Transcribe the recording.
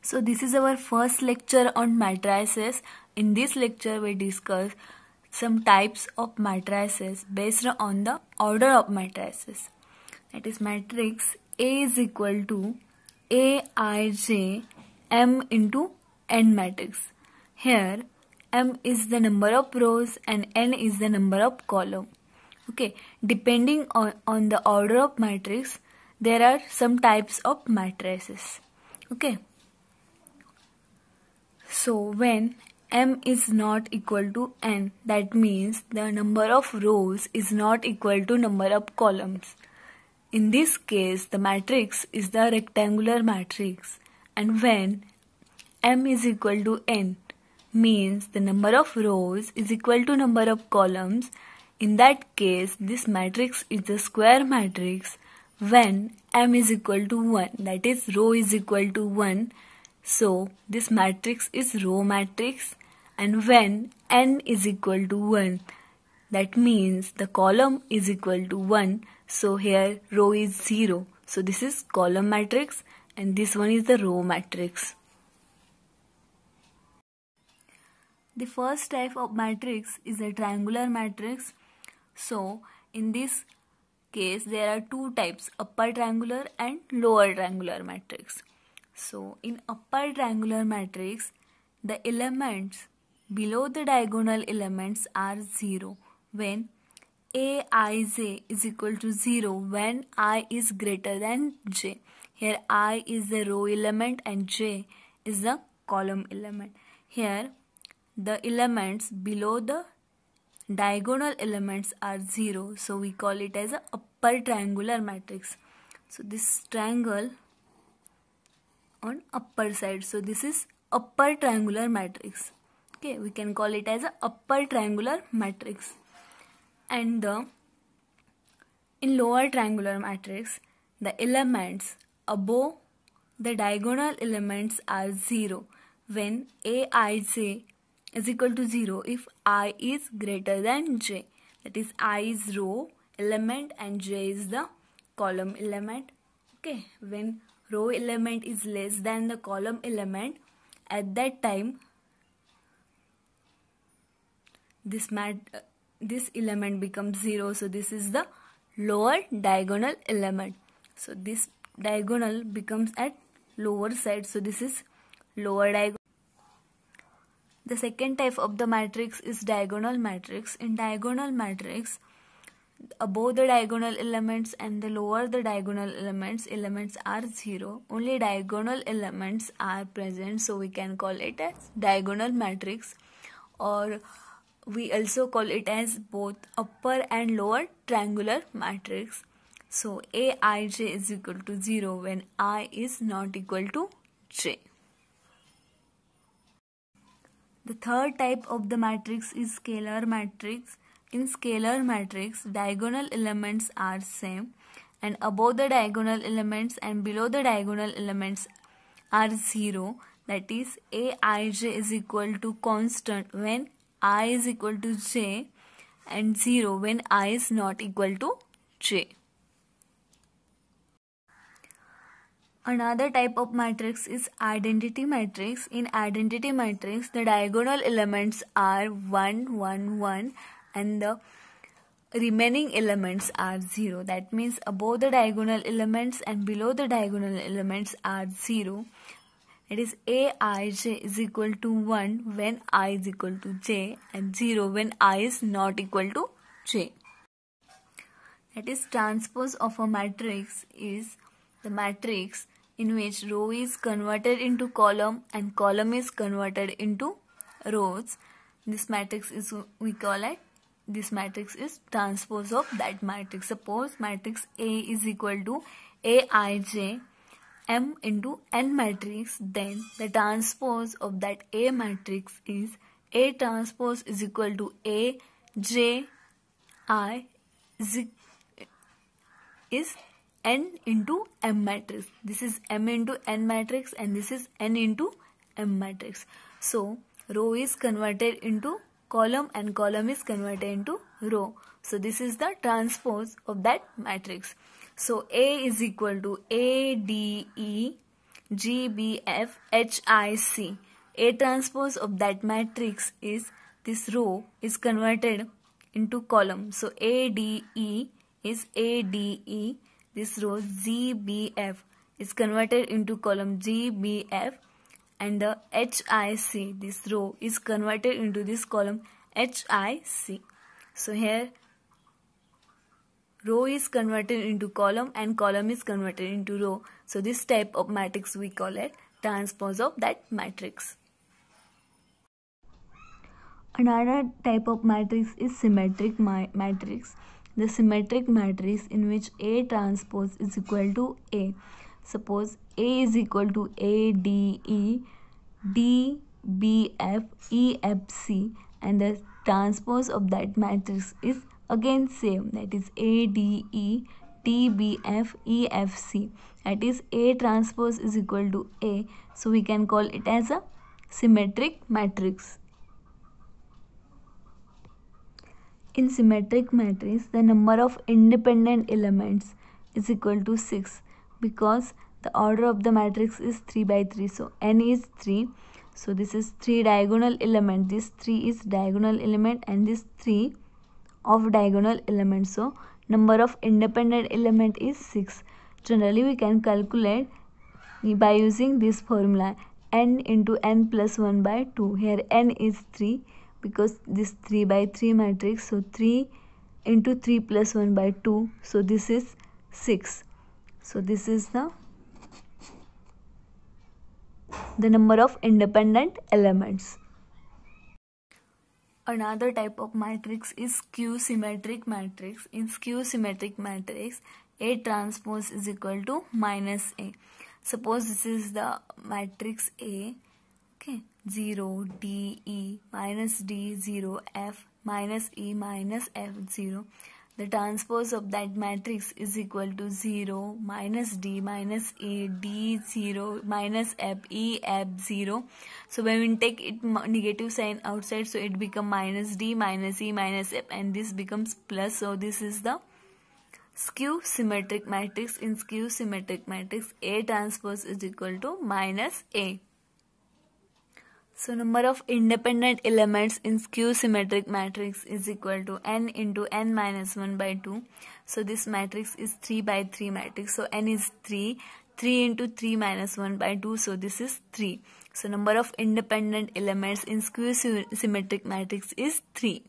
So this is our first lecture on matrices. In this lecture we discuss some types of matrices based on the order of matrices. That is, matrix A is equal to Aij M into N matrix. Here M is the number of rows and N is the number of columns. Okay, depending on the order of matrix, there are some types of matrices. Okay. So when M is not equal to N, that means the number of rows is not equal to number of columns. In this case, the matrix is the rectangular matrix, and when M is equal to N, means the number of rows is equal to number of columns. In that case, this matrix is a square matrix when M is equal to 1, that is row is equal to 1. So this matrix is row matrix, and when N is equal to 1, that means the column is equal to 1. So here row is 0. So this is column matrix and this one is the row matrix. The first type of matrix is a triangular matrix. So in this case there are two types, upper triangular and lower triangular matrix. So in upper triangular matrix, the elements below the diagonal elements are 0 when Aij is equal to 0 when I is greater than j. Here I is the row element and j is the column element. Here the elements below the diagonal elements are 0, so we call it as a upper triangular matrix. So this triangle on upper side, so this is upper triangular matrix. Okay, we can call it as a upper triangular matrix. And in lower triangular matrix, the elements above the diagonal elements are 0 when Aij is equal to 0 if I is greater than j. That is, I is row element and j is the column element. Okay, when row element is less than the column element, at that time this element becomes 0. So this is the lower diagonal element. So this diagonal becomes at lower side. So this is lower diagonal. The second type of the matrix is diagonal matrix. In diagonal matrix, above the diagonal elements and the lower the diagonal elements are 0. Only diagonal elements are present, so we can call it as diagonal matrix, or we also call it as both upper and lower triangular matrix. So Aij is equal to 0 when I is not equal to j. The third type of the matrix is scalar matrix. In scalar matrix, diagonal elements are same, and above the diagonal elements and below the diagonal elements are 0. That is, Aij is equal to constant when I is equal to j, and 0 when I is not equal to j. Another type of matrix is identity matrix. In identity matrix, the diagonal elements are 1, 1, 1 and the remaining elements are 0. That means above the diagonal elements and below the diagonal elements are 0. It is Aij is equal to 1 when I is equal to j and 0 when I is not equal to j. That is, transpose of a matrix is the matrix in which row is converted into column and column is converted into rows. This matrix is, we call it, this matrix is transpose of that matrix. Suppose matrix A is equal to Aij M into N matrix, then the transpose of that A matrix is A transpose is equal to A J I is N into M matrix. This is M into N matrix and this is N into M matrix. So row is converted into column and column is converted into row. So this is the transpose of that matrix. So A is equal to A D E G, B, F, H, I, C. A transpose of that matrix is this row is converted into column. So A, D, E is A, D, E. This row G, B, F is converted into column G, B, F. And the HIC, this row is converted into this column HIC. So here row is converted into column and column is converted into row. So this type of matrix we call it transpose of that matrix. Another type of matrix is symmetric matrix. The symmetric matrix in which A transpose is equal to A. Suppose A is equal to A, D, E, D, B, F, E, F, C, and the transpose of that matrix is again same, that is A, D, E, D, B, F, E, F, C. That is A transpose is equal to A. So we can call it as a symmetric matrix. In symmetric matrix, the number of independent elements is equal to 6 because the order of the matrix is 3 by 3. So n is 3. So this is 3 diagonal element. This 3 is diagonal element and this 3 of diagonal element. So number of independent element is 6. Generally we can calculate by using this formula, n into n plus 1 by 2. Here n is 3 because this 3 by 3 matrix. So 3 into 3 plus 1 by 2. So this is 6. So this is the number of independent elements. Another type of matrix is skew symmetric matrix. In skew symmetric matrix, A transpose is equal to minus A. Suppose this is the matrix A. Okay, 0, D, E, minus D, 0, F, minus E, minus F, 0. The transpose of that matrix is equal to 0, minus D, minus E, D, 0, minus F, E, F, 0. So when we take it negative sign outside, so it becomes minus D, minus E, minus F, and this becomes plus. So this is the skew symmetric matrix. In skew symmetric matrix, A transpose is equal to minus A. So number of independent elements in skew symmetric matrix is equal to n into n minus 1 by 2. So this matrix is 3 by 3 matrix. So n is 3. 3 into 3 minus 1 by 2. So this is 3. So number of independent elements in skew symmetric matrix is 3.